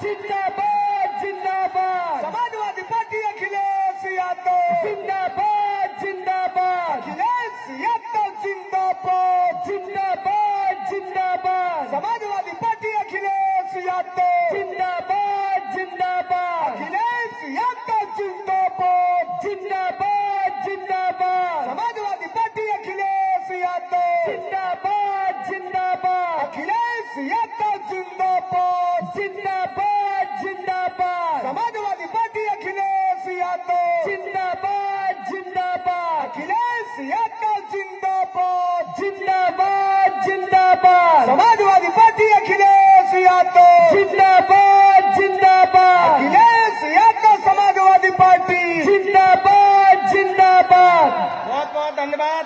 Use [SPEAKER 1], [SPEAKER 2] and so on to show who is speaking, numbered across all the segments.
[SPEAKER 1] जिंदाबाद जिंदाबाद
[SPEAKER 2] समाजवादी पार्टी अखिलेश यादव
[SPEAKER 1] जिंदाबाद जिंदाबाद
[SPEAKER 2] अखिलेश यादव जिंदाबाद
[SPEAKER 1] जिंदाबाद जिंदाबाद
[SPEAKER 2] समाजवादी पार्टी अखिलेश यादव
[SPEAKER 1] जिंदाबाद जिंदाबाद
[SPEAKER 2] अखिलेश यादव जिंदाबाद
[SPEAKER 1] जिंदाबाद जिंदाबाद
[SPEAKER 2] समाजवादी पार्टी अखिलेश यादव
[SPEAKER 1] जिंदाबाद जिंदाबाद
[SPEAKER 2] अखिलेश यादव जिंदाबाद
[SPEAKER 1] जिंदाबाद जिंदाबाद
[SPEAKER 2] समाजवादी पार्टी अखिलेश यादव
[SPEAKER 1] जिंदाबाद जिंदाबाद
[SPEAKER 2] अखिलेश यादव जिंदाबाद
[SPEAKER 1] जिंदाबाद जिंदाबाद
[SPEAKER 2] समाजवादी पार्टी अखिलेश यादव
[SPEAKER 1] जिंदाबाद जिंदाबाद
[SPEAKER 2] अखिलेश यादव समाजवादी पार्टी
[SPEAKER 1] जिंदाबाद जिंदाबाद।
[SPEAKER 2] बहुत बहुत धन्यवाद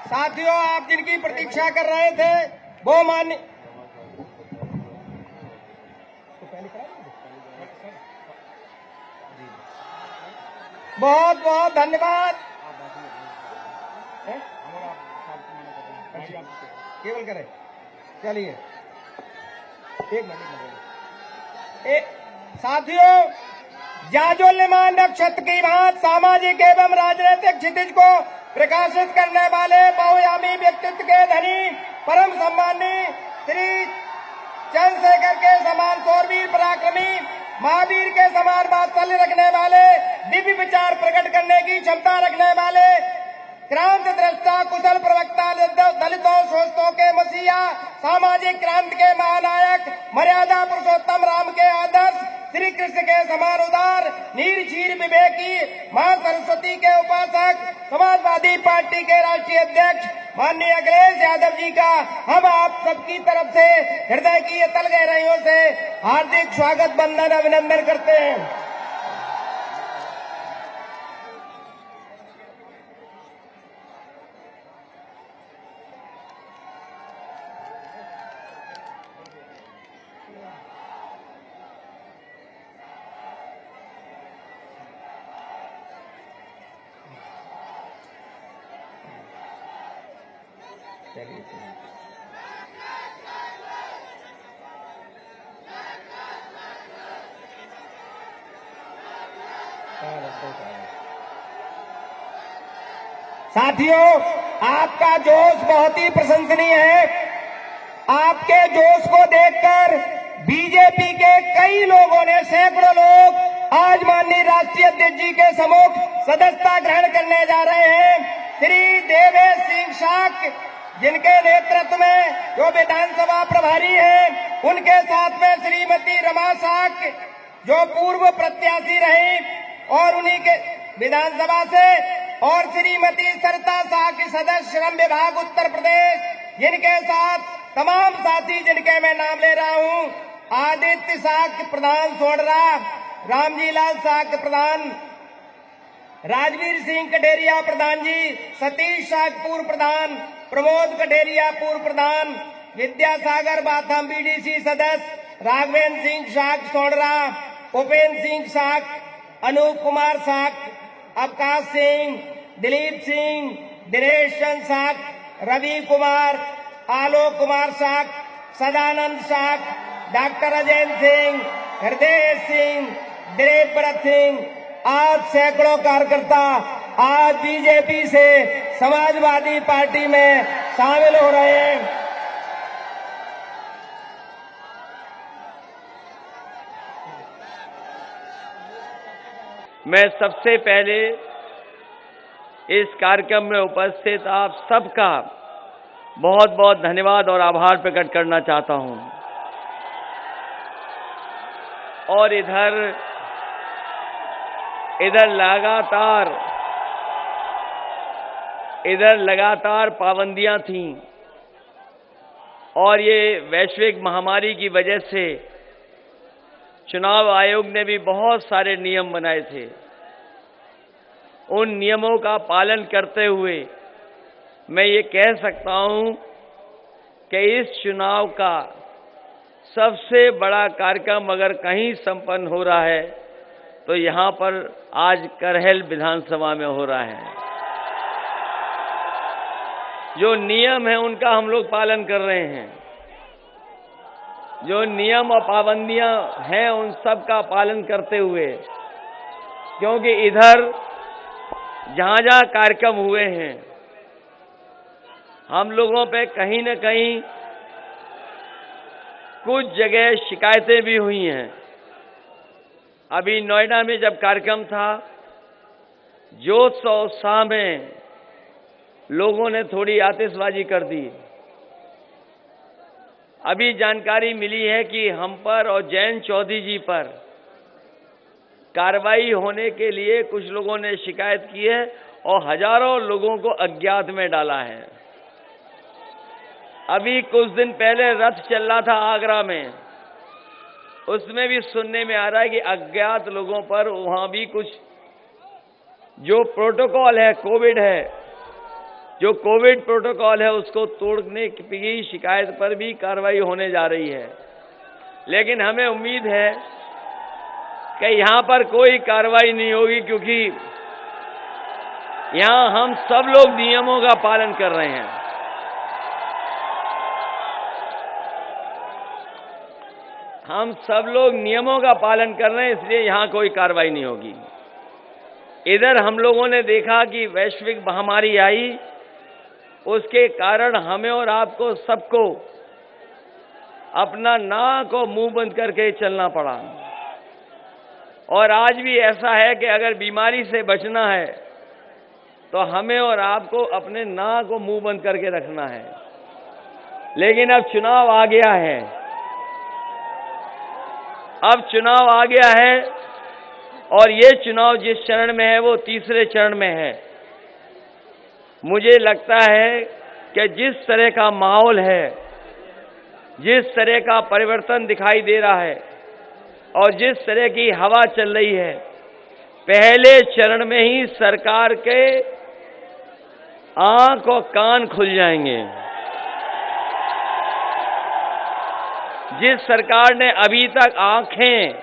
[SPEAKER 2] साथियों, आप जिनकी प्रतीक्षा कर रहे थे वो मान्य बहुत बहुत धन्यवाद। केवल करें, चलिए एक मिनट। साथियों, जाजुल्यमान नक्षत्र की भांति सामाजिक एवं राजनीतिक क्षितिज को प्रकाशित करने वाले बहुआयामी व्यक्तित्व के धनी परम सम्मानी श्री चंद्रशेखर के समान शौरवीर पराक्रमी महावीर के समान वात्सल्य रखने वाले दिव्य विचार प्रकट करने की क्षमता रखने वाले क्रांति दृष्टा कुशल प्रवक्ता दलितों शोषितों के मसीहा सामाजिक क्रांति के महानायक मर्यादा पुरुषोत्तम राम के आदर्श श्री कृष्ण के समान उदार नीर क्षीर विवेकी मां सरस्वती के उपासक समाजवादी पार्टी के राष्ट्रीय अध्यक्ष माननीय अखिलेश यादव जी का हम आप सबकी तरफ से हृदय की अतल गहराइयों से हार्दिक स्वागत वंदन अभिनंदन करते हैं। साथियों, आपका जोश बहुत ही प्रशंसनीय है। आपके जोश को देखकर बीजेपी के कई लोगों ने, सैकड़ों लोग आज माननीय राष्ट्रीय अध्यक्ष जी के सम्मुख सदस्यता ग्रहण करने जा रहे हैं। श्री देवेश सिंह शाक, जिनके नेतृत्व में जो विधानसभा प्रभारी हैं, उनके साथ में श्रीमती रमा शाक जो पूर्व प्रत्याशी रही और उन्हीं के विधानसभा से, और श्रीमती सरिता शाक सदस्य श्रम विभाग उत्तर प्रदेश, जिनके साथ तमाम साथी जिनके मैं नाम ले रहा हूं, आदित्य शाक प्रधान सोडरा, रामजी लाल शाक प्रधान, राजवीर सिंह कटेरिया प्रधान जी, सतीश शाक पूर्व प्रधान, प्रमोद कटेरिया पूर्व प्रधान, विद्यासागर बाथम बीडीसी सदस्य, राघवेंद्र सिंह शाक सोडरा, उपेंद्र सिंह शाक, अनूप कुमार शाक, अवकाश सिंह, दिलीप सिंह, दिनेश चंद शाक, रवि कुमार, आलोक कुमार शाक, सदानंद शाक, डॉक्टर अजय सिंह, हृदय सिंह, दिलीप सिंह, आज सैकड़ों कार्यकर्ता आज बीजेपी से समाजवादी पार्टी में शामिल हो रहे हैं।
[SPEAKER 3] मैं सबसे पहले इस कार्यक्रम में उपस्थित आप सबका बहुत बहुत धन्यवाद और आभार प्रकट करना चाहता हूं। और इधर लगातार पाबंदियां थीं और ये वैश्विक महामारी की वजह से चुनाव आयोग ने भी बहुत सारे नियम बनाए थे। उन नियमों का पालन करते हुए मैं ये कह सकता हूं कि इस चुनाव का सबसे बड़ा कार्यक्रम अगर कहीं संपन्न हो रहा है तो यहां पर आज करहल विधानसभा में हो रहा है। जो नियम है उनका हम लोग पालन कर रहे हैं। जो नियम और पाबंदियां हैं उन सब का पालन करते हुए, क्योंकि इधर जहां जहां कार्यक्रम हुए हैं हम लोगों पे कहीं न कहीं कुछ जगह शिकायतें भी हुई हैं। अभी नोएडा में जब कार्यक्रम था, जोश और उत्साह में लोगों ने थोड़ी आतिशबाजी कर दी। अभी जानकारी मिली है कि हम पर और जयंत चौधरी जी पर कार्रवाई होने के लिए कुछ लोगों ने शिकायत की है और हजारों लोगों को अज्ञात में डाला है। अभी कुछ दिन पहले रथ चल रहा था आगरा में, उसमें भी सुनने में आ रहा है कि अज्ञात लोगों पर वहां भी कुछ जो प्रोटोकॉल है, कोविड है, जो कोविड प्रोटोकॉल है उसको तोड़ने की शिकायत पर भी कार्रवाई होने जा रही है। लेकिन हमें उम्मीद है कि यहां पर कोई कार्रवाई नहीं होगी, क्योंकि यहां हम सब लोग नियमों का पालन कर रहे हैं। हम सब लोग नियमों का पालन कर रहे हैं, इसलिए यहां कोई कार्रवाई नहीं होगी। इधर हम लोगों ने देखा कि वैश्विक महामारी आई, उसके कारण हमें और आपको सबको अपना नाक और मुंह बंद करके चलना पड़ा। और आज भी ऐसा है कि अगर बीमारी से बचना है तो हमें और आपको अपने नाक और मुंह बंद करके रखना है। लेकिन अब चुनाव आ गया है, अब चुनाव आ गया है और ये चुनाव जिस चरण में है वो तीसरे चरण में है। मुझे लगता है कि जिस तरह का माहौल है, जिस तरह का परिवर्तन दिखाई दे रहा है और जिस तरह की हवा चल रही है, पहले चरण में ही सरकार के आंख और कान खुल जाएंगे। जिस सरकार ने अभी तक आंखें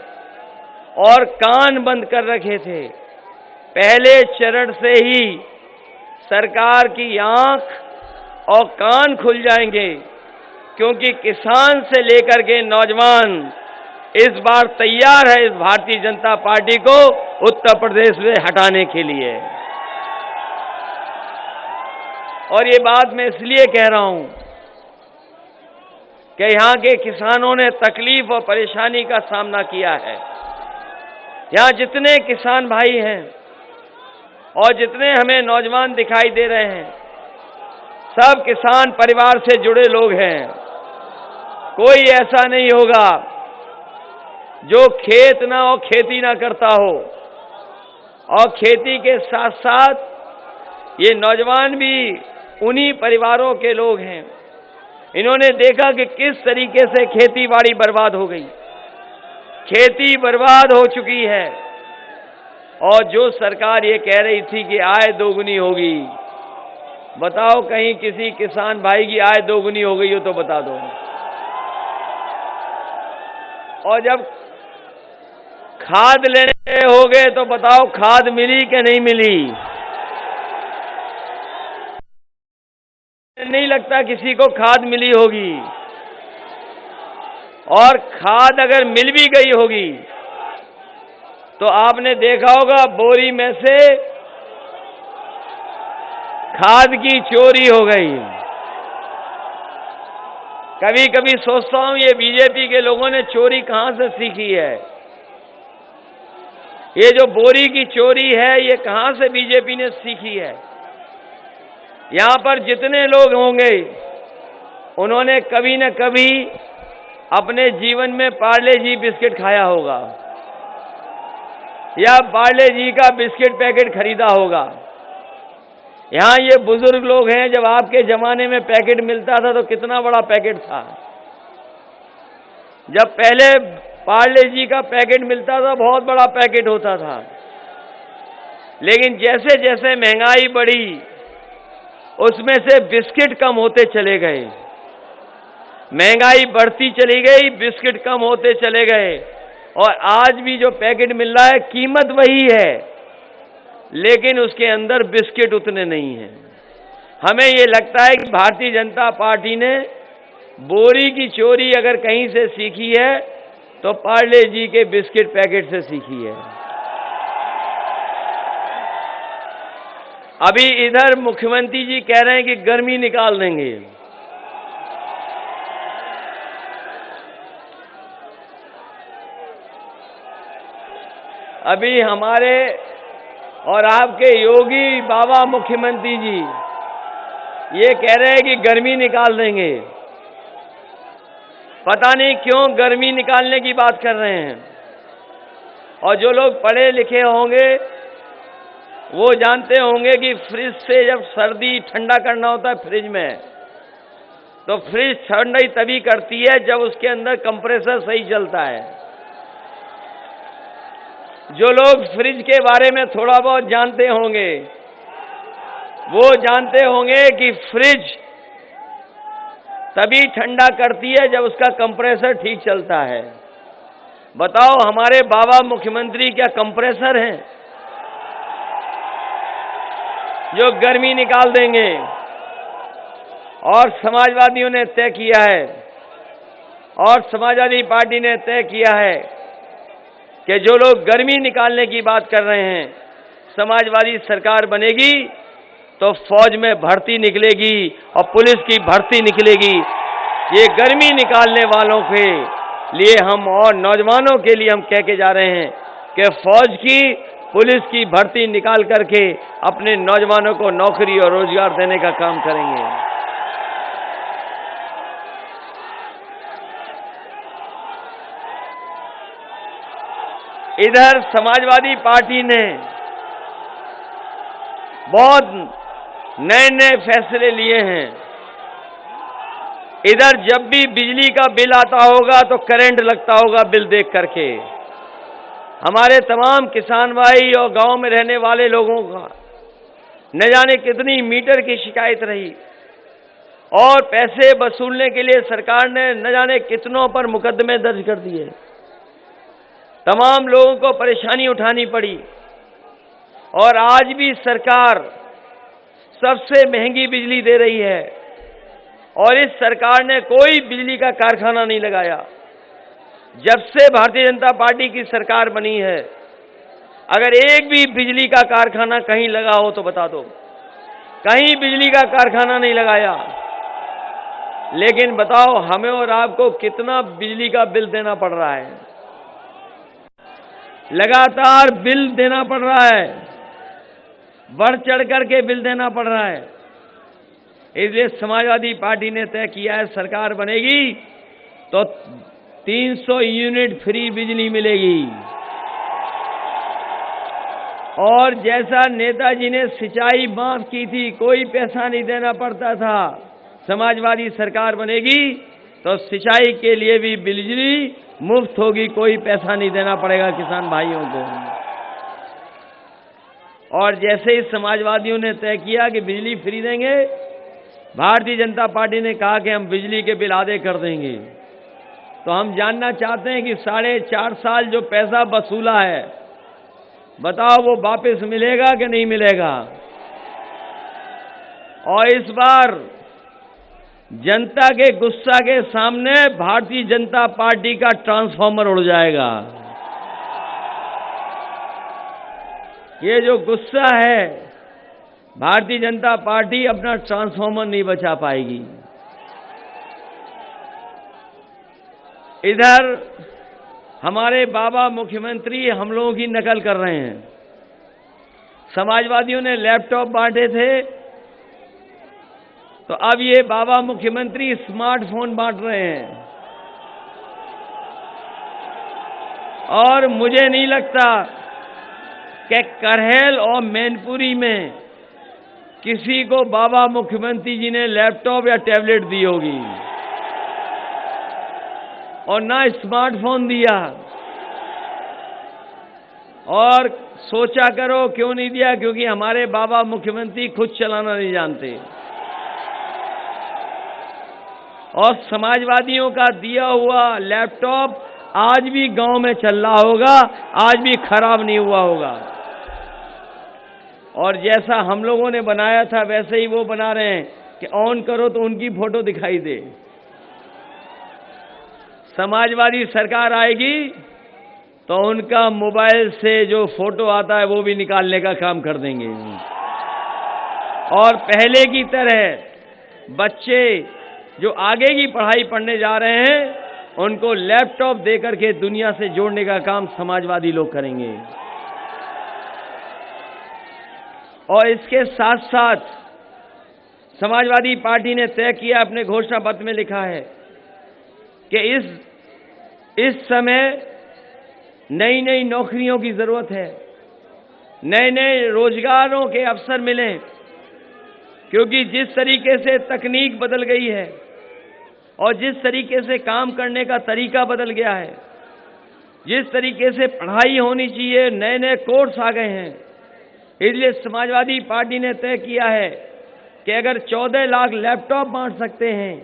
[SPEAKER 3] और कान बंद कर रखे थे, पहले चरण से ही सरकार की आंख और कान खुल जाएंगे, क्योंकि किसान से लेकर के नौजवान इस बार तैयार है इस भारतीय जनता पार्टी को उत्तर प्रदेश में हटाने के लिए। और ये बात मैं इसलिए कह रहा हूं कि यहां के किसानों ने तकलीफ और परेशानी का सामना किया है। यहां जितने किसान भाई हैं और जितने हमें नौजवान दिखाई दे रहे हैं, सब किसान परिवार से जुड़े लोग हैं। कोई ऐसा नहीं होगा जो खेत ना और खेती ना करता हो। और खेती के साथ साथ ये नौजवान भी उन्हीं परिवारों के लोग हैं। इन्होंने देखा कि किस तरीके से खेती बाड़ी बर्बाद हो गई, खेती बर्बाद हो चुकी है। और जो सरकार ये कह रही थी कि आय दोगुनी होगी, बताओ कहीं किसी किसान भाई की आय दोगुनी हो गई हो तो बता दो। और जब खाद लेने हो गए तो बताओ खाद मिली कि नहीं मिली? नहीं लगता किसी को खाद मिली होगी। और खाद अगर मिल भी गई होगी तो आपने देखा होगा बोरी में से खाद की चोरी हो गई। कभी कभी सोचता हूं ये बीजेपी के लोगों ने चोरी कहां से सीखी है। ये जो बोरी की चोरी है ये कहां से बीजेपी ने सीखी है। यहां पर जितने लोग होंगे उन्होंने कभी न कभी अपने जीवन में पार्ले जी बिस्किट खाया होगा या पार्ले जी का बिस्किट पैकेट खरीदा होगा। यहां ये बुजुर्ग लोग हैं, जब आपके जमाने में पैकेट मिलता था तो कितना बड़ा पैकेट था। जब पहले पार्ले जी का पैकेट मिलता था बहुत बड़ा पैकेट होता था। लेकिन जैसे जैसे महंगाई बढ़ी उसमें से बिस्किट कम होते चले गए। महंगाई बढ़ती चली गई, बिस्किट कम होते चले गए। और आज भी जो पैकेट मिल रहा है कीमत वही है, लेकिन उसके अंदर बिस्किट उतने नहीं हैं। हमें ये लगता है कि भारतीय जनता पार्टी ने बोरी की चोरी अगर कहीं से सीखी है तो पार्ले जी के बिस्किट पैकेट से सीखी है। अभी इधर मुख्यमंत्री जी कह रहे हैं कि गर्मी निकाल देंगे। अभी हमारे और आपके योगी बाबा मुख्यमंत्री जी ये कह रहे हैं कि गर्मी निकाल देंगे। पता नहीं क्यों गर्मी निकालने की बात कर रहे हैं। और जो लोग पढ़े लिखे होंगे वो जानते होंगे कि फ्रिज से जब सर्दी ठंडा करना होता है फ्रिज में, तो फ्रिज ठंडाई तभी करती है जब उसके अंदर कंप्रेसर सही चलता है। जो लोग फ्रिज के बारे में थोड़ा बहुत जानते होंगे वो जानते होंगे कि फ्रिज तभी ठंडा करती है जब उसका कंप्रेसर ठीक चलता है। बताओ हमारे बाबा मुख्यमंत्री क्या कंप्रेसर हैं जो गर्मी निकाल देंगे? और समाजवादियों ने तय किया है और समाजवादी पार्टी ने तय किया है कि जो लोग गर्मी निकालने की बात कर रहे हैं, समाजवादी सरकार बनेगी तो फौज में भर्ती निकलेगी और पुलिस की भर्ती निकलेगी। ये गर्मी निकालने वालों के लिए हम और नौजवानों के लिए हम कह के जा रहे हैं कि फौज की पुलिस की भर्ती निकाल करके अपने नौजवानों को नौकरी और रोजगार देने का काम करेंगे। इधर समाजवादी पार्टी ने बहुत नए नए फैसले लिए हैं। इधर जब भी बिजली का बिल आता होगा तो करंट लगता होगा बिल देख करके। हमारे तमाम किसान भाई और गांव में रहने वाले लोगों का न जाने कितनी मीटर की शिकायत रही और पैसे वसूलने के लिए सरकार ने न जाने कितनों पर मुकदमे दर्ज कर दिए। तमाम लोगों को परेशानी उठानी पड़ी और आज भी सरकार सबसे महंगी बिजली दे रही है और इस सरकार ने कोई बिजली का कारखाना नहीं लगाया। जब से भारतीय जनता पार्टी की सरकार बनी है, अगर एक भी बिजली का कारखाना कहीं लगा हो तो बता दो। कहीं बिजली का कारखाना नहीं लगाया। लेकिन बताओ हमें और आपको कितना बिजली का बिल देना पड़ रहा है? लगातार बिल देना पड़ रहा है, बढ़ चढ़ करके बिल देना पड़ रहा है। इसलिए समाजवादी पार्टी ने तय किया है सरकार बनेगी तो 300 यूनिट फ्री बिजली मिलेगी। और जैसा नेताजी ने सिंचाई माफ की थी, कोई पैसा नहीं देना पड़ता था, समाजवादी सरकार बनेगी तो सिंचाई के लिए भी बिजली मुफ्त होगी, कोई पैसा नहीं देना पड़ेगा किसान भाइयों को। और जैसे ही समाजवादियों ने तय किया कि बिजली फ्री देंगे, भारतीय जनता पार्टी ने कहा कि हम बिजली के बिल आधे कर देंगे। तो हम जानना चाहते हैं कि 4.5 साल जो पैसा वसूला है, बताओ वो वापस मिलेगा कि नहीं मिलेगा? और इस बार जनता के गुस्सा के सामने भारतीय जनता पार्टी का ट्रांसफार्मर उड़ जाएगा। ये जो गुस्सा है, भारतीय जनता पार्टी अपना ट्रांसफार्मर नहीं बचा पाएगी। इधर हमारे बाबा मुख्यमंत्री हम लोगों की नकल कर रहे हैं। समाजवादियों ने लैपटॉप बांटे थे, तो अब ये बाबा मुख्यमंत्री स्मार्टफोन बांट रहे हैं। और मुझे नहीं लगता कि करहेल और मैनपुरी में किसी को बाबा मुख्यमंत्री जी ने लैपटॉप या टैबलेट दी होगी और ना स्मार्टफोन दिया। और सोचा करो क्यों नहीं दिया, क्योंकि हमारे बाबा मुख्यमंत्री खुद चलाना नहीं जानते। और समाजवादियों का दिया हुआ लैपटॉप आज भी गांव में चल रहा होगा, आज भी खराब नहीं हुआ होगा। और जैसा हम लोगों ने बनाया था वैसे ही वो बना रहे हैं कि ऑन करो तो उनकी फोटो दिखाई दे। समाजवादी सरकार आएगी तो उनका मोबाइल से जो फोटो आता है वो भी निकालने का काम कर देंगे। और पहले की तरह बच्चे जो आगे की पढ़ाई पढ़ने जा रहे हैं उनको लैपटॉप देकर के दुनिया से जोड़ने का काम समाजवादी लोग करेंगे। और इसके साथ साथ समाजवादी पार्टी ने तय किया, अपने घोषणा पत्र में लिखा है कि इस समय नई नई नौकरियों की जरूरत है, नए नए रोजगारों के अवसर मिलें, क्योंकि जिस तरीके से तकनीक बदल गई है और जिस तरीके से काम करने का तरीका बदल गया है, जिस तरीके से पढ़ाई होनी चाहिए, नए नए कोर्स आ गए हैं, इसलिए समाजवादी पार्टी ने तय किया है कि अगर 14 लाख लैपटॉप बांट सकते हैं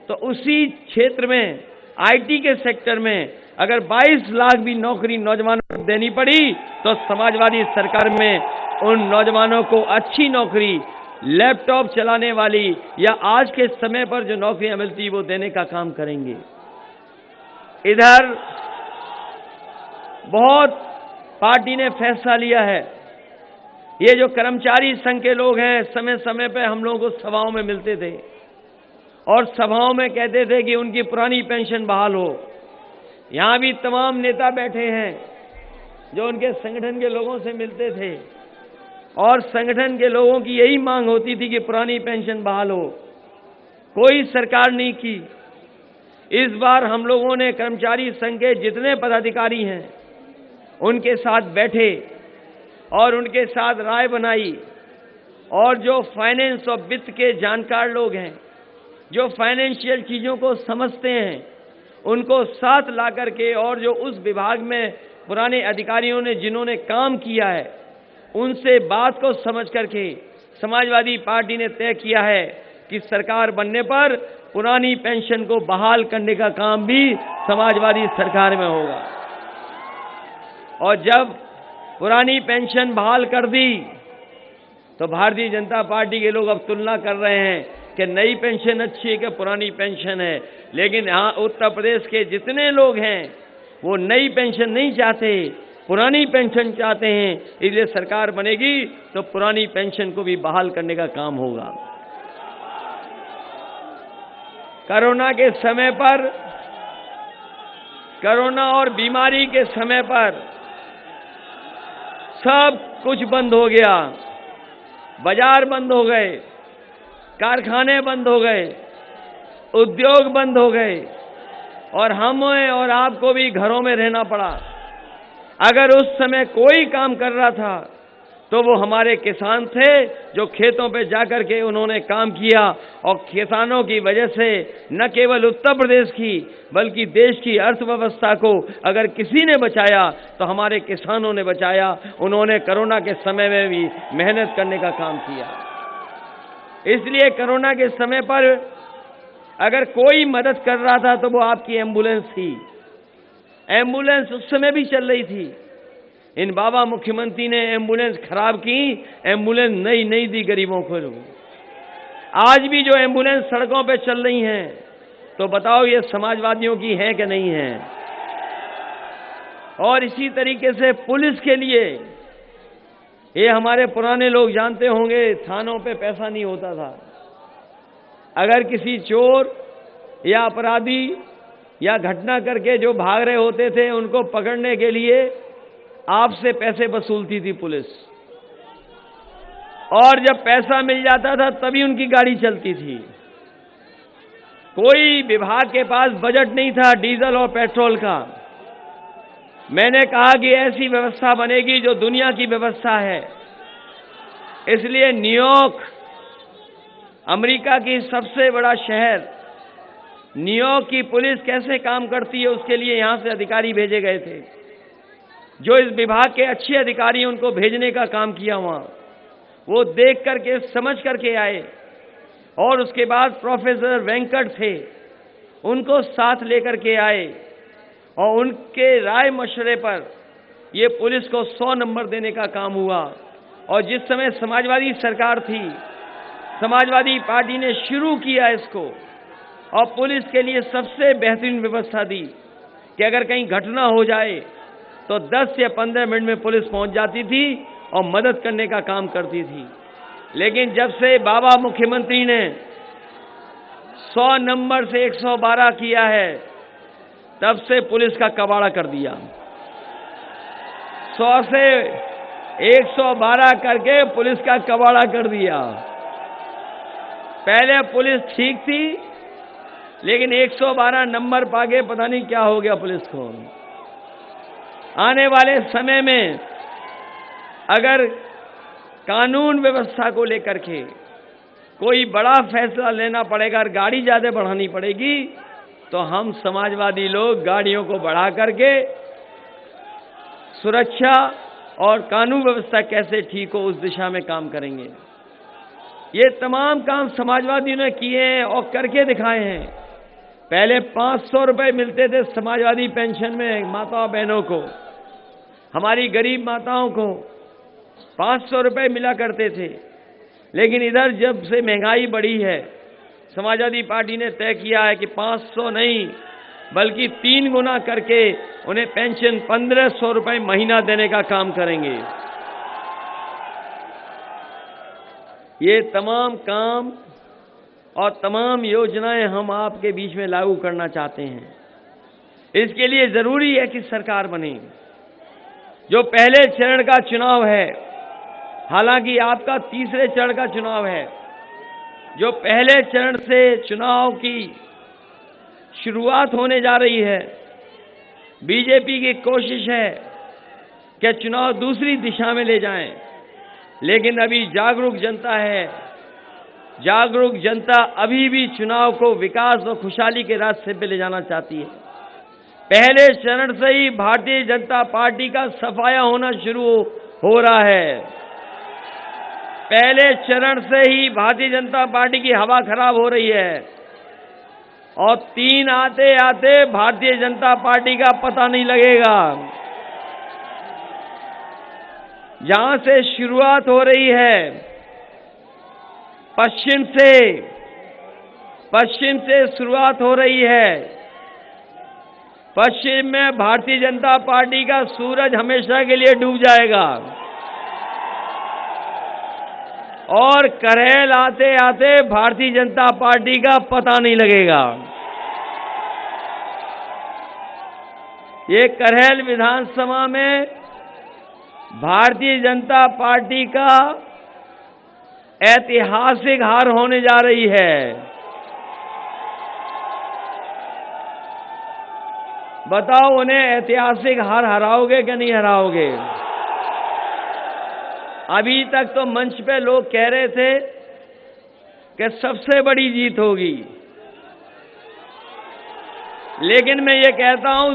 [SPEAKER 3] तो उसी क्षेत्र में आईटी के सेक्टर में अगर 22 लाख भी नौकरी नौजवानों को देनी पड़ी तो समाजवादी सरकार में उन नौजवानों को अच्छी नौकरी, लैपटॉप चलाने वाली या आज के समय पर जो नौकरियां मिलती वो देने का काम करेंगे। इधर बहुत पार्टी ने फैसला लिया है, ये जो कर्मचारी संघ के लोग हैं समय समय पे हम लोगों को सभाओं में मिलते थे और सभाओं में कहते थे कि उनकी पुरानी पेंशन बहाल हो। यहां भी तमाम नेता बैठे हैं जो उनके संगठन के लोगों से मिलते थे और संगठन के लोगों की यही मांग होती थी कि पुरानी पेंशन बहाल हो। कोई सरकार नहीं की। इस बार हम लोगों ने कर्मचारी संघ के जितने पदाधिकारी हैं उनके साथ बैठे और उनके साथ राय बनाई और जो फाइनेंस और वित्त के जानकार लोग हैं, जो फाइनेंशियल चीजों को समझते हैं, उनको साथ ला करके और जो उस विभाग में पुराने अधिकारियों ने जिन्होंने काम किया है उनसे बात को समझ करके समाजवादी पार्टी ने तय किया है कि सरकार बनने पर पुरानी पेंशन को बहाल करने का काम भी समाजवादी सरकार में होगा। और जब पुरानी पेंशन बहाल कर दी तो भारतीय जनता पार्टी के लोग अब तुलना कर रहे हैं कि नई पेंशन अच्छी है कि पुरानी पेंशन है, लेकिन यहाँ उत्तर प्रदेश के जितने लोग हैं वो नई पेंशन नहीं चाहते, पुरानी पेंशन चाहते हैं। इसलिए सरकार बनेगी तो पुरानी पेंशन को भी बहाल करने का काम होगा। कोरोना के समय पर, कोरोना और बीमारी के समय पर सब कुछ बंद हो गया, बाजार बंद हो गए, कारखाने बंद हो गए, उद्योग बंद हो गए और हमें और आपको भी घरों में रहना पड़ा। अगर उस समय कोई काम कर रहा था तो वो हमारे किसान थे जो खेतों पे जाकर के उन्होंने काम किया और किसानों की वजह से न केवल उत्तर प्रदेश की बल्कि देश की अर्थव्यवस्था को अगर किसी ने बचाया तो हमारे किसानों ने बचाया। उन्होंने कोरोना के समय में भी मेहनत करने का काम किया। इसलिए कोरोना के समय पर अगर कोई मदद कर रहा था तो वो आपकी एम्बुलेंस थी। एम्बुलेंस उस समय भी चल रही थी। इन बाबा मुख्यमंत्री ने एम्बुलेंस खराब की, एम्बुलेंस नहीं दी गरीबों को। आज भी जो एम्बुलेंस सड़कों पे चल रही हैं तो बताओ ये समाजवादियों की हैं कि नहीं हैं? और इसी तरीके से पुलिस के लिए, ये हमारे पुराने लोग जानते होंगे, थानों पे पैसा नहीं होता था। अगर किसी चोर या अपराधी या घटना करके जो भाग रहे होते थे उनको पकड़ने के लिए आपसे पैसे वसूलती थी पुलिस, और जब पैसा मिल जाता था तभी उनकी गाड़ी चलती थी। कोई विभाग के पास बजट नहीं था डीजल और पेट्रोल का। मैंने कहा कि ऐसी व्यवस्था बनेगी जो दुनिया की व्यवस्था है। इसलिए न्यूयॉर्क, अमेरिका की सबसे बड़ा शहर, न्यूयॉर्क की पुलिस कैसे काम करती है उसके लिए यहां से अधिकारी भेजे गए थे। जो इस विभाग के अच्छे अधिकारी उनको भेजने का काम किया वहां, वो देख करके समझ करके आए। और उसके बाद प्रोफेसर वेंकट थे, उनको साथ लेकर के आए और उनके राय मशवरे पर ये पुलिस को 100 नंबर देने का काम हुआ। और जिस समय समाजवादी सरकार थी, समाजवादी पार्टी ने शुरू किया इसको, और पुलिस के लिए सबसे बेहतरीन व्यवस्था दी कि अगर कहीं घटना हो जाए तो 10 या 15 मिनट में पुलिस पहुंच जाती थी और मदद करने का काम करती थी। लेकिन जब से बाबा मुख्यमंत्री ने 100 नंबर से 112 किया है, तब से पुलिस का कबाड़ा कर दिया। 100 से 112 करके पुलिस का कबाड़ा कर दिया। पहले पुलिस ठीक थी, लेकिन 112 नंबर पाके पता नहीं क्या हो गया पुलिस को। आने वाले समय में अगर कानून व्यवस्था को लेकर के कोई बड़ा फैसला लेना पड़ेगा और गाड़ी ज्यादा बढ़ानी पड़ेगी, तो हम समाजवादी लोग गाड़ियों को बढ़ा करके सुरक्षा और कानून व्यवस्था कैसे ठीक हो उस दिशा में काम करेंगे। ये तमाम काम समाजवादियों ने किए हैं और करके दिखाए हैं। पहले 500 रुपए मिलते थे समाजवादी पेंशन में माताओं बहनों को, हमारी गरीब माताओं को 500 रुपए मिला करते थे। लेकिन इधर जब से महंगाई बढ़ी है, समाजवादी पार्टी ने तय किया है कि 500 नहीं बल्कि 3 गुना करके उन्हें पेंशन 1500 रुपए महीना देने का काम करेंगे। ये तमाम काम और तमाम योजनाएं हम आपके बीच में लागू करना चाहते हैं। इसके लिए जरूरी है कि सरकार बने। जो पहले चरण का चुनाव है, हालांकि आपका तीसरे चरण का चुनाव है, जो पहले चरण से चुनाव की शुरुआत होने जा रही है, बीजेपी की कोशिश है कि चुनाव दूसरी दिशा में ले जाएं। लेकिन अभी जागरूक जनता है, जागरूक जनता अभी भी चुनाव को विकास और खुशहाली के रास्ते पे ले जाना चाहती है। पहले चरण से ही भारतीय जनता पार्टी का सफाया होना शुरू हो रहा है। पहले चरण से ही भारतीय जनता पार्टी की हवा खराब हो रही है और 3 आते आते भारतीय जनता पार्टी का पता नहीं लगेगा। जहां से शुरुआत हो रही है, पश्चिम से शुरुआत हो रही है। पश्चिम में भारतीय जनता पार्टी का सूरज हमेशा के लिए डूब जाएगा और करेल आते आते भारतीय जनता पार्टी का पता नहीं लगेगा। ये करेल विधानसभा में भारतीय जनता पार्टी का ऐतिहासिक हार होने जा रही है। बताओ, उन्हें ऐतिहासिक हार हराओगे कि नहीं हराओगे? अभी तक तो मंच पे लोग कह रहे थे कि सबसे बड़ी जीत होगी, लेकिन मैं ये कहता हूं,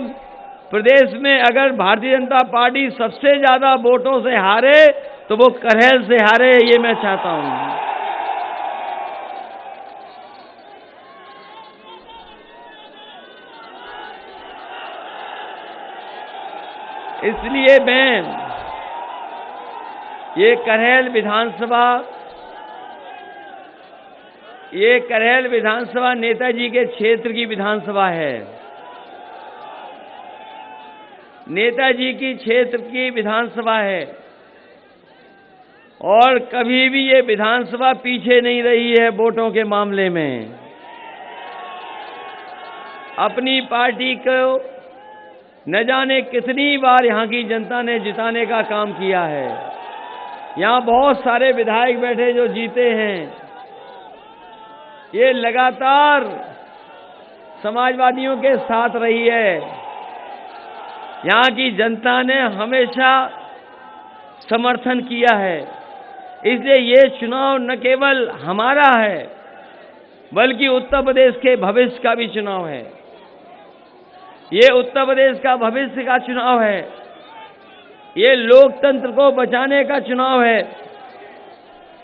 [SPEAKER 3] प्रदेश में अगर भारतीय जनता पार्टी सबसे ज्यादा वोटों से हारे तो वो करेल से हारे, ये मैं चाहता हूं। इसलिए मैं ये करेल विधानसभा नेताजी के क्षेत्र की विधानसभा है। नेताजी की क्षेत्र की विधानसभा है और कभी भी ये विधानसभा पीछे नहीं रही है वोटों के मामले में। अपनी पार्टी को न जाने कितनी बार यहां की जनता ने जिताने का काम किया है। यहां बहुत सारे विधायक बैठे जो जीते हैं। ये लगातार समाजवादियों के साथ रही है। यहां की जनता ने हमेशा समर्थन किया है। इसलिए ये चुनाव न केवल हमारा है बल्कि उत्तर प्रदेश के भविष्य का भी चुनाव है। ये उत्तर प्रदेश का भविष्य का चुनाव है। ये लोकतंत्र को बचाने का चुनाव है।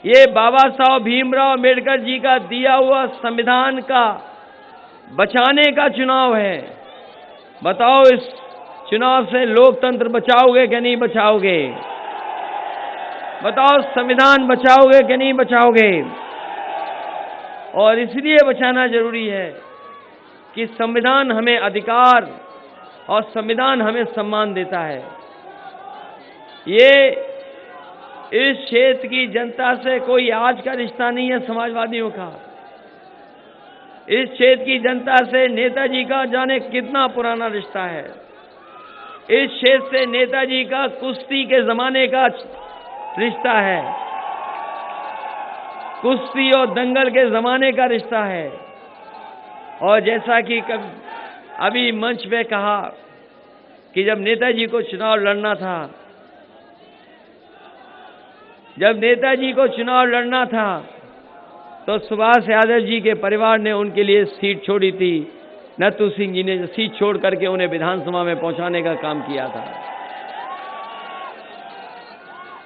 [SPEAKER 3] ये बाबा साहब भीमराव अम्बेडकर जी का दिया हुआ संविधान का बचाने का चुनाव है। बताओ, इस चुनाव से लोकतंत्र बचाओगे कि नहीं बचाओगे? बताओ, संविधान बचाओगे कि नहीं बचाओगे? और इसलिए बचाना जरूरी है कि संविधान हमें अधिकार और संविधान हमें सम्मान देता है। ये इस क्षेत्र की जनता से कोई आज का रिश्ता नहीं है समाजवादियों का। इस क्षेत्र की जनता से नेताजी का जाने कितना पुराना रिश्ता है। इस क्षेत्र से नेताजी का कुश्ती के जमाने का रिश्ता है, कुश्ती और दंगल के जमाने का रिश्ता है। और जैसा कि अभी मंच पे कहा कि जब नेताजी को चुनाव लड़ना था, तो सुभाष यादव जी के परिवार ने उनके लिए सीट छोड़ी थी। नथु सिंह जी ने सीट छोड़ करके उन्हें विधानसभा में पहुंचाने का काम किया था।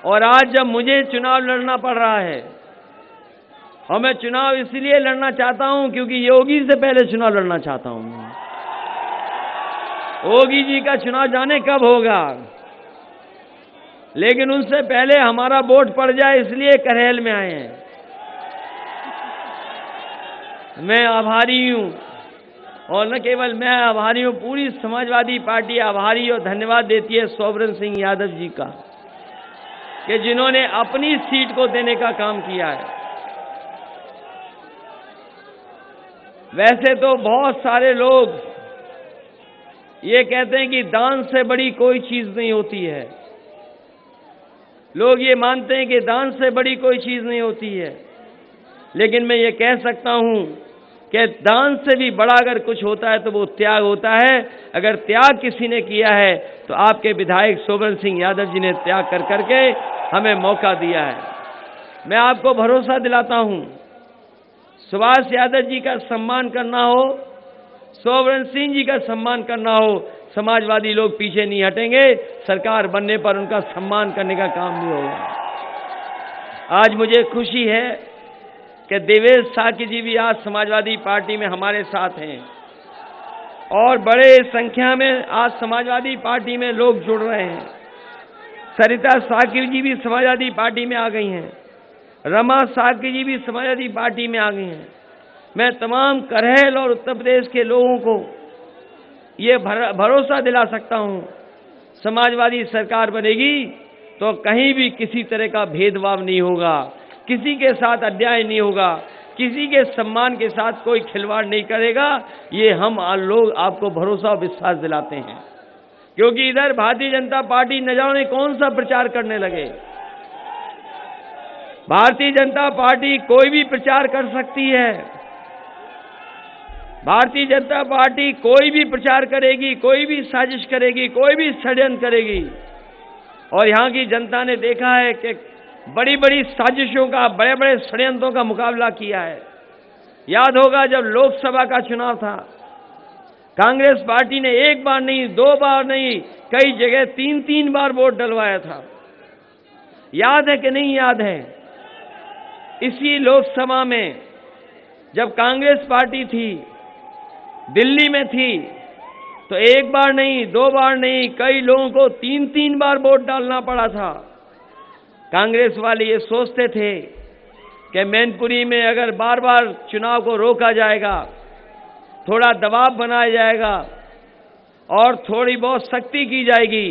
[SPEAKER 3] और आज जब मुझे चुनाव लड़ना पड़ रहा है, और मैं चुनाव इसलिए लड़ना चाहता हूं क्योंकि योगी से पहले चुनाव लड़ना चाहता हूं। योगी जी का चुनाव जाने कब होगा, लेकिन उनसे पहले हमारा वोट पड़ जाए इसलिए करेल में आए हैं। मैं आभारी हूं, और न केवल मैं आभारी हूं, पूरी समाजवादी पार्टी आभारी और धन्यवाद देती है सोवरन सिंह यादव जी का, कि जिन्होंने अपनी सीट को देने का काम किया है। वैसे तो बहुत सारे लोग ये कहते हैं कि दान से बड़ी कोई चीज नहीं होती है। लोग ये मानते हैं कि दान से बड़ी कोई चीज नहीं होती है, लेकिन मैं ये कह सकता हूं कि दान से भी बड़ा अगर कुछ होता है तो वो त्याग होता है। अगर त्याग किसी ने किया है तो आपके विधायक सोवरन सिंह यादव जी ने त्याग कर करके हमें मौका दिया है। मैं आपको भरोसा दिलाता हूं, सुभाष यादव जी का सम्मान करना हो, सोवरन सिंह जी का सम्मान करना हो, समाजवादी लोग पीछे नहीं हटेंगे। सरकार बनने पर उनका सम्मान करने का काम भी होगा। आज मुझे खुशी है कि देवेश साकी जी भी आज समाजवादी पार्टी में हमारे साथ हैं, और बड़े संख्या में आज समाजवादी पार्टी में लोग जुड़ रहे हैं। सरिता साकी जी भी समाजवादी पार्टी में आ गई हैं, रमा साकी जी भी समाजवादी पार्टी में आ गई हैं। मैं तमाम करेल और उत्तर प्रदेश के लोगों को ये भरोसा दिला सकता हूं, समाजवादी सरकार बनेगी तो कहीं भी किसी तरह का भेदभाव नहीं होगा, किसी के साथ अन्याय नहीं होगा, किसी के सम्मान के साथ कोई खिलवाड़ नहीं करेगा। ये हम लोग आपको भरोसा और विश्वास दिलाते हैं, क्योंकि इधर भारतीय जनता पार्टी न जाने कौन सा प्रचार करने लगे। भारतीय जनता पार्टी कोई भी प्रचार कर सकती है, भारतीय जनता पार्टी कोई भी प्रचार करेगी, कोई भी साजिश करेगी, कोई भी षड्यंत्र करेगी। और यहां की जनता ने देखा है कि बड़ी बड़ी साजिशों का, बड़े बड़े षड्यंत्रों का मुकाबला किया है। याद होगा जब लोकसभा का चुनाव था, कांग्रेस पार्टी ने एक बार नहीं, दो बार नहीं, कई जगह 3-3 बार वोट डलवाया था। याद है कि नहीं याद है? इसी लोकसभा में जब कांग्रेस पार्टी थी, दिल्ली में थी, तो एक बार नहीं, दो बार नहीं, कई लोगों को 3-3 बार वोट डालना पड़ा था। कांग्रेस वाले ये सोचते थे कि मैनपुरी में अगर बार बार चुनाव को रोका जाएगा, थोड़ा दबाव बनाया जाएगा और थोड़ी बहुत सख्ती की जाएगी,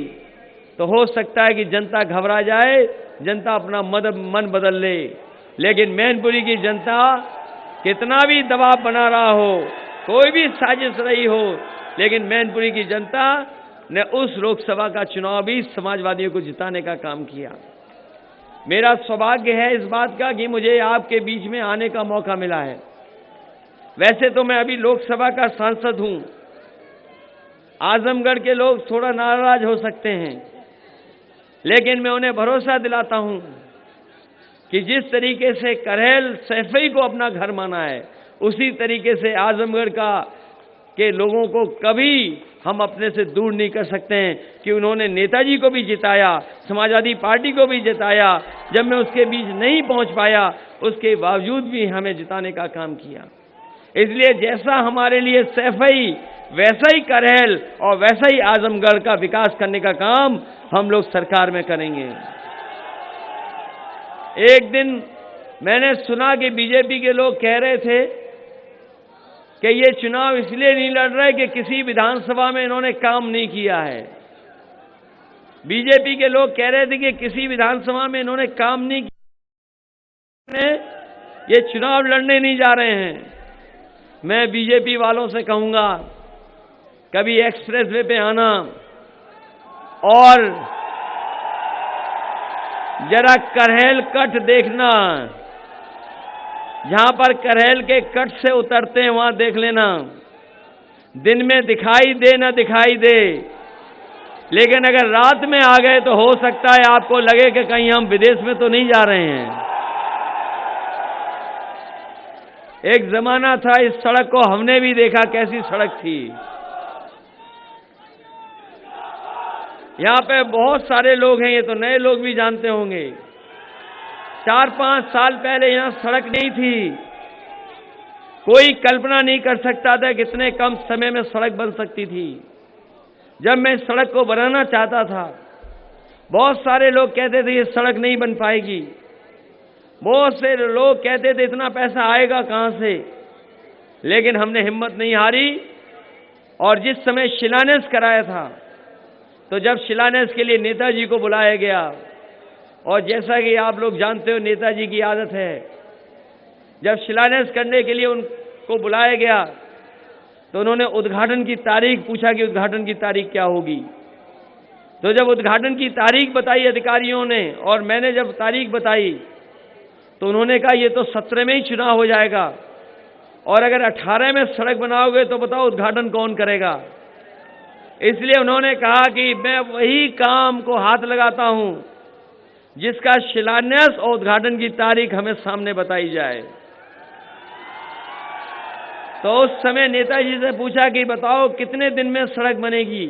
[SPEAKER 3] तो हो सकता है कि जनता घबरा जाए, जनता अपना मन बदल ले। लेकिन मैनपुरी की जनता कितना भी दबाव बना रहा हो, कोई भी साजिश रही हो, लेकिन मैनपुरी की जनता ने उस लोकसभा का चुनाव भी समाजवादियों को जिताने का काम किया। मेरा सौभाग्य है इस बात का कि मुझे आपके बीच में आने का मौका मिला है। वैसे तो मैं अभी लोकसभा का सांसद हूं। आजमगढ़ के लोग थोड़ा नाराज हो सकते हैं, लेकिन मैं उन्हें भरोसा दिलाता हूं कि जिस तरीके से करेल सैफई को अपना घर माना है, उसी तरीके से आजमगढ़ के लोगों को कभी हम अपने से दूर नहीं कर सकते हैं कि उन्होंने नेताजी को भी जिताया, समाजवादी पार्टी को भी जिताया। जब मैं उसके बीच नहीं पहुंच पाया, उसके बावजूद भी हमें जिताने का काम किया। इसलिए जैसा हमारे लिए सैफई, वैसा ही करेल और वैसा ही आजमगढ़ का विकास करने का काम हम लोग सरकार में करेंगे। एक दिन मैंने सुना कि बीजेपी के लोग कह रहे थे कि ये चुनाव इसलिए नहीं लड़ रहे कि किसी विधानसभा में इन्होंने काम नहीं किया है। बीजेपी के लोग कह रहे थे कि किसी विधानसभा में इन्होंने काम नहीं किया, ये चुनाव लड़ने नहीं जा रहे हैं। मैं बीजेपी वालों से कहूंगा, कभी एक्सप्रेसवे पे आना और जरा करहेल कट देखना, जहां पर करहेल के कट से उतरते हैं वहां देख लेना। दिन में दिखाई दे ना दिखाई दे, लेकिन अगर रात में आ गए तो हो सकता है आपको लगे कि कहीं हम विदेश में तो नहीं जा रहे हैं। एक जमाना था, इस सड़क को हमने भी देखा कैसी सड़क थी। यहां पे बहुत सारे लोग हैं, ये तो नए लोग भी जानते होंगे। 4-5 साल पहले यहां सड़क नहीं थी। कोई कल्पना नहीं कर सकता था कि इतने कम समय में सड़क बन सकती थी। जब मैं इस सड़क को बनाना चाहता था, बहुत सारे लोग कहते थे ये सड़क नहीं बन पाएगी। बहुत से लोग कहते थे इतना पैसा आएगा कहां से, लेकिन हमने हिम्मत नहीं हारी। और जिस समय शिलान्यास कराया था, तो जब शिलान्यास के लिए नेताजी को बुलाया गया, और जैसा कि आप लोग जानते हो नेताजी की आदत है, जब शिलान्यास करने के लिए उनको बुलाया गया तो उन्होंने उद्घाटन की तारीख पूछा कि उद्घाटन की तारीख क्या होगी। तो जब उद्घाटन की तारीख बताई अधिकारियों ने और मैंने जब तारीख बताई, तो उन्होंने कहा ये तो 17 में ही चुनाव हो जाएगा, और अगर 18 में सड़क बनाओगे तो बताओ उद्घाटन कौन करेगा। इसलिए उन्होंने कहा कि मैं वही काम को हाथ लगाता हूं जिसका शिलान्यास और उद्घाटन की तारीख हमें सामने बताई जाए। तो उस समय नेताजी से पूछा कि बताओ कितने दिन में सड़क बनेगी,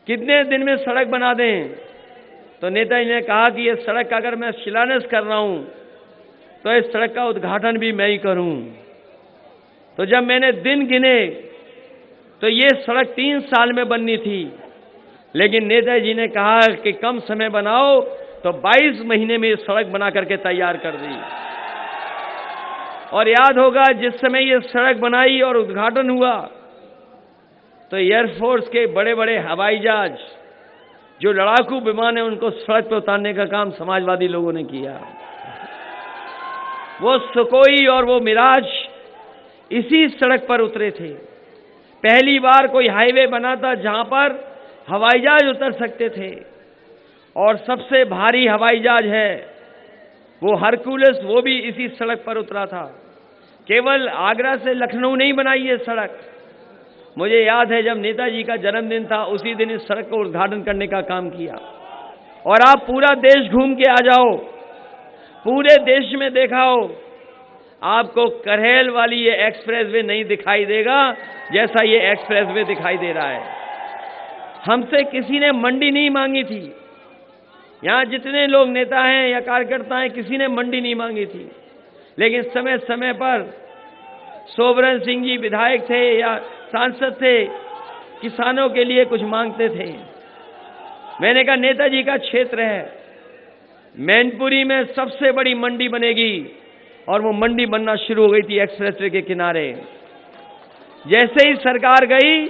[SPEAKER 3] कितने दिन में सड़क बना दें। तो नेताजी ने कहा कि ये सड़क का अगर मैं शिलान्यास कर रहा हूं तो इस सड़क का उद्घाटन भी मैं ही करूं। तो जब मैंने दिन गिने तो ये सड़क 3 साल में बननी थी, लेकिन नेताजी ने कहा कि कम समय बनाओ, तो 22 महीने में ये सड़क बना करके तैयार कर दी। और याद होगा जिस समय ये सड़क बनाई और उद्घाटन हुआ, तो एयरफोर्स के बड़े बड़े हवाई जहाज, जो लड़ाकू विमान है, उनको सड़क पर उतारने का काम समाजवादी लोगों ने किया। वो सुकोई और वो मिराज इसी सड़क पर उतरे थे। पहली बार कोई हाईवे बना था जहां पर हवाई जहाज उतर सकते थे, और सबसे भारी हवाई जहाज है वो हरकुलिस, वो भी इसी सड़क पर उतरा था। केवल आगरा से लखनऊ नहीं बनाई ये सड़क। मुझे याद है जब नेताजी का जन्मदिन था, उसी दिन इस सड़क को उद्घाटन करने का काम किया। और आप पूरा देश घूम के आ जाओ, पूरे देश में दिखाओ, आपको करहेल वाली ये एक्सप्रेसवे नहीं दिखाई देगा जैसा ये एक्सप्रेसवे दिखाई दे रहा है। हमसे किसी ने मंडी नहीं मांगी थी। यहां जितने लोग नेता हैं या कार्यकर्ता हैं, किसी ने मंडी नहीं मांगी थी, लेकिन समय समय पर सोबरन सिंह जी विधायक थे या सांसद थे, किसानों के लिए कुछ मांगते थे। मैंने कहा नेताजी का क्षेत्र है, मैनपुरी में सबसे बड़ी मंडी बनेगी, और वो मंडी बनना शुरू हो गई थी एक्सप्रेसवे के किनारे। जैसे ही सरकार गई,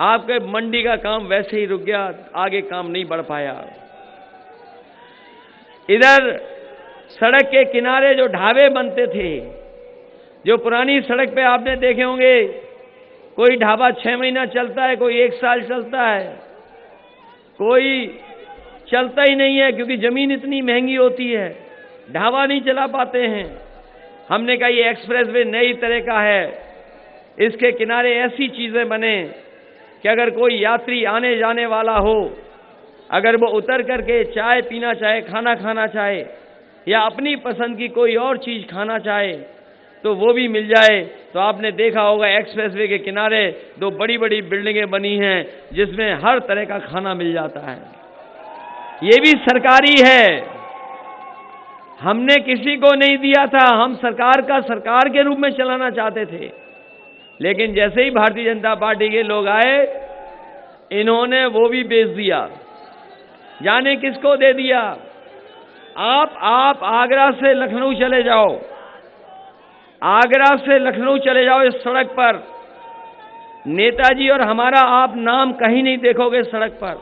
[SPEAKER 3] आपके मंडी का काम वैसे ही रुक गया, आगे काम नहीं बढ़ पाया। इधर सड़क के किनारे जो ढाबे बनते थे, जो पुरानी सड़क पे आपने देखे होंगे, कोई ढाबा 6 महीना चलता है, कोई 1 साल चलता है, कोई चलता ही नहीं है क्योंकि जमीन इतनी महंगी होती है, ढाबा नहीं चला पाते हैं। हमने कहा ये एक्सप्रेसवे नई तरह का है, इसके किनारे ऐसी चीजें बने कि अगर कोई यात्री आने जाने वाला हो, अगर वो उतर करके चाय पीना चाहे, खाना खाना चाहे, या अपनी पसंद की कोई और चीज खाना चाहे, तो वो भी मिल जाए। तो आपने देखा होगा एक्सप्रेसवे के किनारे 2 बड़ी बड़ी बिल्डिंगें बनी हैं जिसमें हर तरह का खाना मिल जाता है। ये भी सरकारी है, हमने किसी को नहीं दिया था। हम सरकार का सरकार के रूप में चलाना चाहते थे, लेकिन जैसे ही भारतीय जनता पार्टी के लोग आए, इन्होंने वो भी बेच दिया। जाने किसको दे दिया? आप आगरा से लखनऊ चले जाओ, आगरा से लखनऊ चले जाओ इस सड़क पर, नेताजी और हमारा आप नाम कहीं नहीं देखोगे सड़क पर।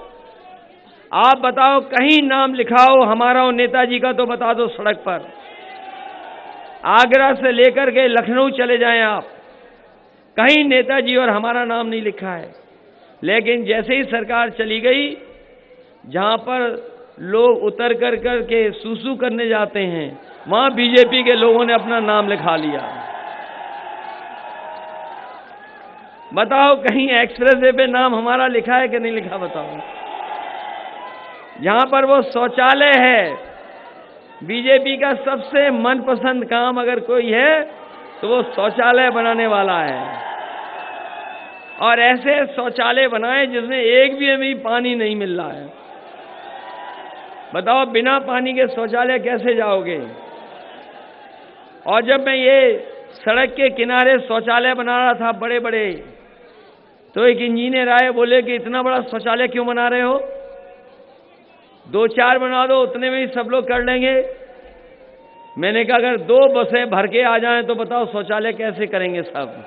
[SPEAKER 3] आप बताओ कहीं नाम लिखा हो हमारा और नेताजी का तो बता दो सड़क पर। आगरा से लेकर के लखनऊ चले जाएं आप, कहीं नेताजी और हमारा नाम नहीं लिखा है। लेकिन जैसे ही सरकार चली गई, जहां पर लोग उतर कर के सूसू करने जाते हैं, वहां बीजेपी के लोगों ने अपना नाम लिखा लिया। बताओ कहीं एक्सप्रेसवे पे नाम हमारा लिखा है कि नहीं लिखा बताओ। जहां पर वो शौचालय है, बीजेपी का सबसे मनपसंद काम अगर कोई है तो वो शौचालय बनाने वाला है। और ऐसे शौचालय बनाए जिसमें एक भी अभी पानी नहीं मिल रहा है। बताओ बिना पानी के शौचालय कैसे जाओगे। और जब मैं ये सड़क के किनारे शौचालय बना रहा था बड़े बड़े, तो एक इंजीनियर आए, बोले कि इतना बड़ा शौचालय क्यों बना रहे हो, 2-4 बना दो, उतने में ही सब लोग कर लेंगे। मैंने कहा अगर 2 बसें भर के आ जाएं तो बताओ शौचालय कैसे करेंगे सब।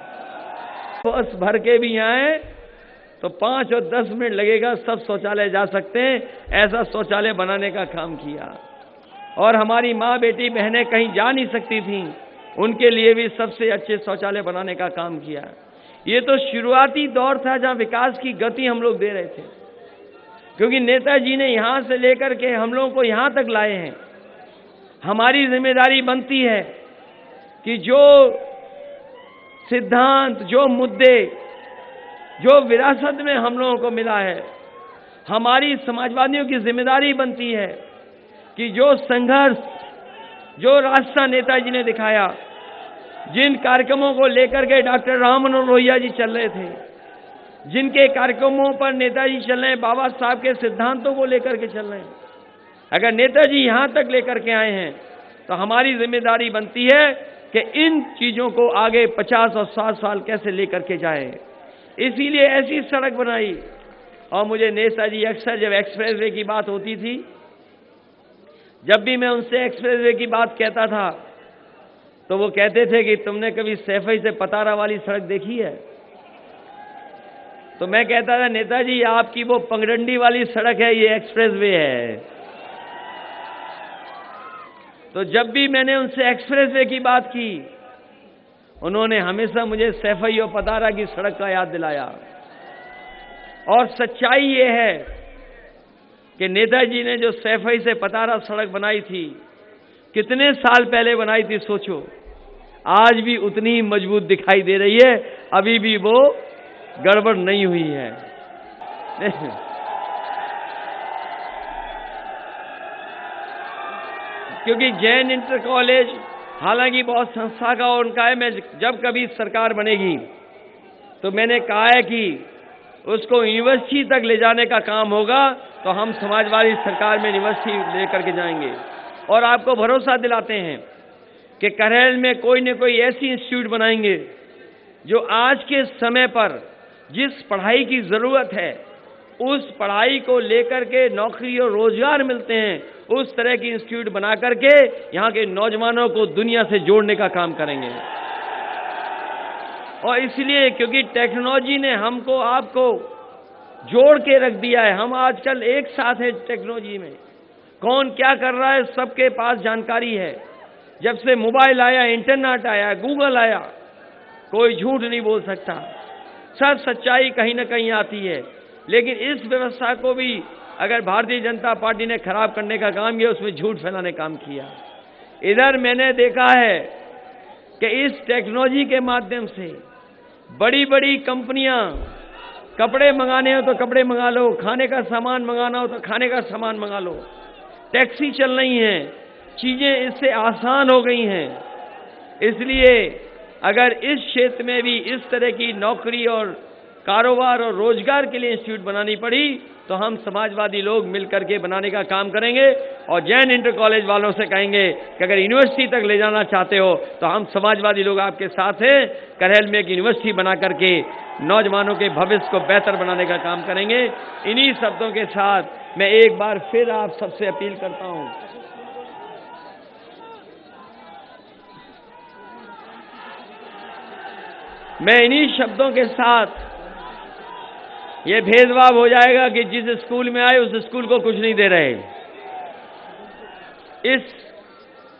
[SPEAKER 3] बस भर के भी आए तो 5 और 10 मिनट लगेगा, सब शौचालय जा सकते हैं। ऐसा शौचालय बनाने का काम किया। और हमारी माँ बेटी बहनें कहीं जा नहीं सकती थीं, उनके लिए भी सबसे अच्छे शौचालय बनाने का काम किया। ये तो शुरुआती दौर था जहां विकास की गति हम लोग दे रहे थे, क्योंकि नेताजी ने यहां से लेकर के हम लोगों को यहां तक लाए हैं। हमारी जिम्मेदारी बनती है कि जो सिद्धांत, जो मुद्दे, जो विरासत में हम लोगों को मिला है, हमारी समाजवादियों की जिम्मेदारी बनती है कि जो संघर्ष, जो रास्ता नेताजी ने दिखाया, जिन कार्यक्रमों को लेकर के डॉक्टर राम मनोहर लोहिया जी चल रहे थे, जिनके कार्यक्रमों पर नेताजी चल रहे हैं, बाबा साहब के सिद्धांतों को लेकर के चल रहे हैं, अगर नेताजी यहां तक लेकर के आए हैं तो हमारी जिम्मेदारी बनती है कि इन चीजों को आगे 50 और 60 साल कैसे लेकर के जाएं। इसीलिए ऐसी सड़क बनाई। और मुझे नेताजी अक्सर जब एक्सप्रेसवे की बात होती थी, जब भी मैं उनसे एक्सप्रेसवे की बात कहता था तो वो कहते थे कि तुमने कभी सैफई से पतारा वाली सड़क देखी है। तो मैं कहता था नेताजी आपकी वो पंगडंडी वाली सड़क है, ये एक्सप्रेसवे है। तो जब भी मैंने उनसे एक्सप्रेसवे की बात की, उन्होंने हमेशा मुझे सैफई और पतारा की सड़क का याद दिलाया। और सच्चाई ये है कि नेताजी ने जो सैफई से पतारा सड़क बनाई थी, कितने साल पहले बनाई थी सोचो, आज भी उतनी ही मजबूत दिखाई दे रही है, अभी भी वो गड़बड़ नहीं हुई है। क्योंकि जैन इंटर कॉलेज हालांकि बहुत संस्था का उनका है, मैं जब कभी सरकार बनेगी तो मैंने कहा है कि उसको यूनिवर्सिटी तक ले जाने का काम होगा, तो हम समाजवादी सरकार में यूनिवर्सिटी लेकर के जाएंगे। और आपको भरोसा दिलाते हैं कि करहल में कोई न कोई ऐसी इंस्टीट्यूट बनाएंगे जो आज के समय पर जिस पढ़ाई की जरूरत है, उस पढ़ाई को लेकर के नौकरी और रोजगार मिलते हैं, उस तरह की इंस्टीट्यूट बना करके यहाँ के नौजवानों को दुनिया से जोड़ने का काम करेंगे। और इसलिए क्योंकि टेक्नोलॉजी ने हमको आपको जोड़ के रख दिया है, हम आजकल एक साथ हैं टेक्नोलॉजी में, कौन क्या कर रहा है सबके पास जानकारी है। जब से मोबाइल आया, इंटरनेट आया, गूगल आया, कोई झूठ नहीं बोल सकता, सब सच्चाई कहीं ना कहीं आती है। लेकिन इस व्यवस्था को भी अगर भारतीय जनता पार्टी ने खराब करने का काम किया, उसमें झूठ फैलाने काम किया। इधर मैंने देखा है कि इस टेक्नोलॉजी के माध्यम से बड़ी बड़ी कंपनियां, कपड़े मंगाने हो तो कपड़े मंगा लो, खाने का सामान मंगाना हो तो खाने का सामान मंगा लो, टैक्सी चल रही हैं, चीजें इससे आसान हो गई हैं। इसलिए अगर इस क्षेत्र में भी इस तरह की नौकरी और कारोबार और रोजगार के लिए इंस्टीट्यूट बनानी पड़ी, तो हम समाजवादी लोग मिलकर के बनाने का काम करेंगे। और जैन इंटर कॉलेज वालों से कहेंगे कि अगर यूनिवर्सिटी तक ले जाना चाहते हो तो हम समाजवादी लोग आपके साथ हैं। करहल में एक यूनिवर्सिटी बना करके नौजवानों के भविष्य को बेहतर बनाने का काम करेंगे। इन्हीं शब्दों के साथ मैं एक बार फिर आप सबसे अपील करता हूं मैं इन्हीं शब्दों के साथ, ये भेदभाव हो जाएगा कि जिस स्कूल में आए उस स्कूल को कुछ नहीं दे रहे।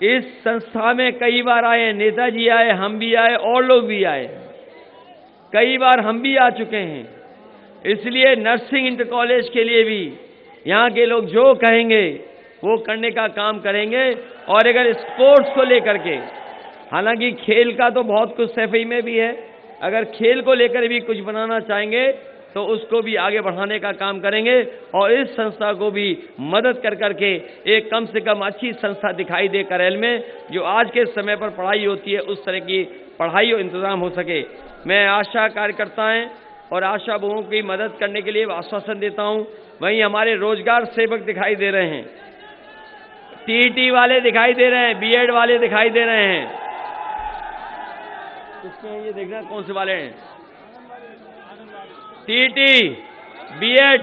[SPEAKER 3] इस संस्था में कई बार आए, नेताजी आए, हम भी आए, और लोग भी आए, कई बार हम भी आ चुके हैं। इसलिए नर्सिंग इंटर कॉलेज के लिए भी यहाँ के लोग जो कहेंगे वो करने का काम करेंगे। और अगर स्पोर्ट्स को लेकर के, हालांकि खेल का तो बहुत कुछ सफाई में भी है, अगर खेल को लेकर भी कुछ बनाना चाहेंगे तो उसको भी आगे बढ़ाने का काम करेंगे। और इस संस्था को भी मदद कर करके एक कम से कम अच्छी संस्था दिखाई दे करेल में, जो आज के समय पर पढ़ाई होती है उस तरह की पढ़ाई और इंतजाम हो सके। मैं आशा कार्यकर्ताएं और आशा बहुओं की मदद करने के लिए आश्वासन देता हूं। वहीं हमारे रोजगार सेवक दिखाई दे रहे हैं, टीईटी वाले दिखाई दे रहे हैं, बीएड वाले दिखाई दे रहे हैं। इसमें ये देखना कौन से वाले हैं, टीईटी, बीएड,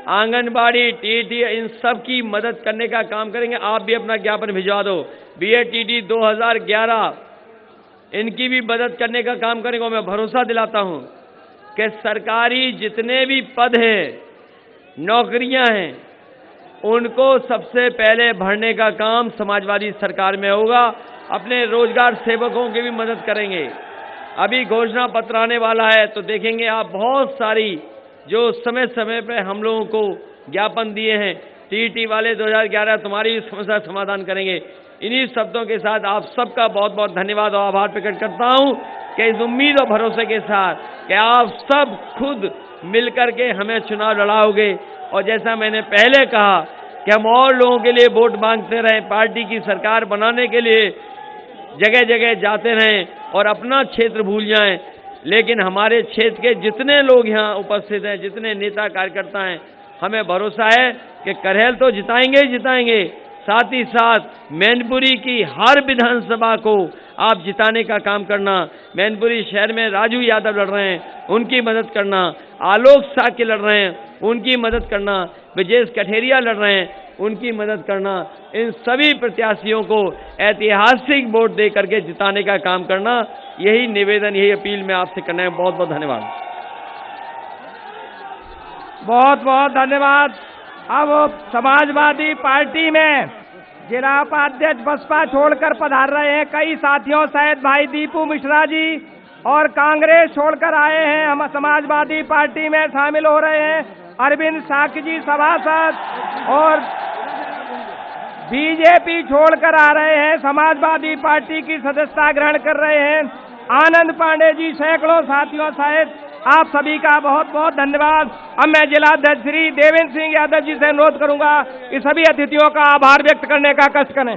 [SPEAKER 3] आंगनबाड़ी, टीईटी, इन सब की मदद करने का काम करेंगे। आप भी अपना ज्ञापन भिजवा दो। बीएड, टीईटी 2011 इनकी भी मदद करने का काम करेंगे। मैं भरोसा दिलाता हूं कि सरकारी जितने भी पद हैं, नौकरियां हैं, उनको सबसे पहले भरने का काम समाजवादी सरकार में होगा। अपने रोजगार सेवकों की भी मदद करेंगे। अभी घोषणा पत्र आने वाला है तो देखेंगे आप, बहुत सारी जो समय समय पे हम लोगों को ज्ञापन दिए हैं, टीईटी वाले 2011 तुम्हारी समस्या समाधान करेंगे। इन्हीं शब्दों के साथ आप सबका बहुत बहुत धन्यवाद और आभार प्रकट करता हूं कि इस उम्मीद और भरोसे के साथ कि आप सब खुद मिलकर के हमें चुनाव लड़ाओगे। और जैसा मैंने पहले कहा कि हम और लोगों के लिए वोट मांगते रहें, पार्टी की सरकार बनाने के लिए जगह जगह जाते रहें और अपना क्षेत्र भूल जाएं, लेकिन हमारे क्षेत्र के जितने लोग यहाँ उपस्थित हैं, जितने नेता कार्यकर्ता हैं, हमें भरोसा है कि करहेल तो जिताएंगे ही जिताएंगे। साथ ही साथ मैनपुरी की हर विधानसभा को आप जिताने का काम करना। मैनपुरी शहर में राजू यादव लड़ रहे हैं, उनकी मदद करना। आलोक साक्य लड़ रहे हैं, उनकी मदद करना। विजेश कठेरिया लड़ रहे हैं, उनकी मदद करना। इन सभी प्रत्याशियों को ऐतिहासिक वोट दे करके जिताने का काम करना। यही निवेदन, यही अपील मैं आपसे करना है। बहुत बहुत धन्यवाद।
[SPEAKER 2] बहुत बहुत धन्यवाद। अब समाजवादी पार्टी में जिला उपाध्यक्ष बसपा छोड़कर पधार रहे हैं कई साथियों, शायद भाई दीपू मिश्रा जी, और कांग्रेस छोड़कर आए हैं, हम समाजवादी पार्टी में शामिल हो रहे हैं अरविंद साक्य जी सभासद, और बीजेपी छोड़कर आ रहे हैं, समाजवादी पार्टी की सदस्यता ग्रहण कर रहे हैं आनंद पांडे जी। सैकड़ों साथियों, शायद आप सभी का बहुत बहुत धन्यवाद। अब मैं जिलाध्यक्ष श्री देवेंद्र सिंह यादव जी से अनुरोध करूंगा कि सभी अतिथियों का आभार व्यक्त करने का कष्ट करें।